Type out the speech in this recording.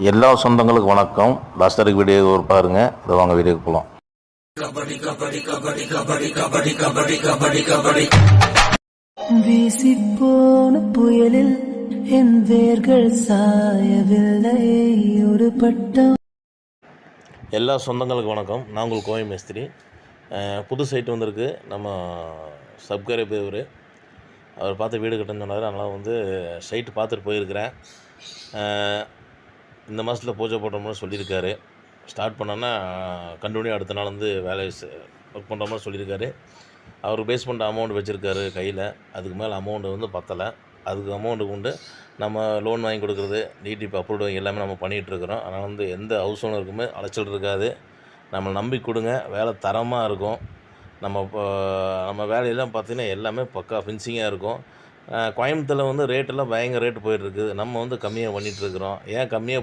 எல்லா சொந்தங்களுக்கும் வணக்கம். லாஸ்டருக்கு வீடியோ ஒரு பாருங்க. இதை வாங்க வீடியோக்கு போகலாம். வீசிப்போன புயலில் என் வேர்கள் சாயவில்லை ஒரு பட்டம். எல்லா சொந்தங்களுக்கும் வணக்கம். நான் உங்கள் கோவை மேஸ்திரி. புது சைட்டு வந்திருக்கு. நம்ம சப்ஸ்கிரைபர் அவர் பார்த்து வீடு கட்டணும்னு சொன்னார். அதனால் சைட்டு பார்த்துட்டு போயிருக்கிறேன். இந்த மாதத்தில் பூஜை போடுறோம்னு சொல்லியிருக்காரு. ஸ்டார்ட் பண்ணோன்னா கண்டினியூ அடுத்த நாள் வேலை ஒர்க் பண்ணுற மாதிரி சொல்லியிருக்காரு. அவர் பேஸ்மெண்ட் அமௌண்ட் வச்சுருக்காரு கையில். அதுக்கு மேலே அமௌண்ட்டு பத்தலை. அதுக்கு அமௌண்ட்டுக்கு உண்டு நம்ம லோன் வாங்கி கொடுக்குறது, டிடிபி அப்ரூவ் எல்லாமே நம்ம பண்ணிகிட்ருக்குறோம். அதனால் எந்த ஹவுஸ் ஓனருக்குமே அலைச்சல் இருக்காது. நம்ம நம்பி கொடுங்க, வேலை தரமாக இருக்கும். நம்ம வேலையெல்லாம் பார்த்திங்கன்னா எல்லாமே பக்கா ஃபினிஷிங்காக இருக்கும். கோயம்புத்தூரில் ரேட்டெல்லாம் பயங்கர ரேட்டு போயிட்டுருக்குது. நம்ம கம்மியாக பண்ணிகிட்ருக்குறோம். ஏன் கம்மியாக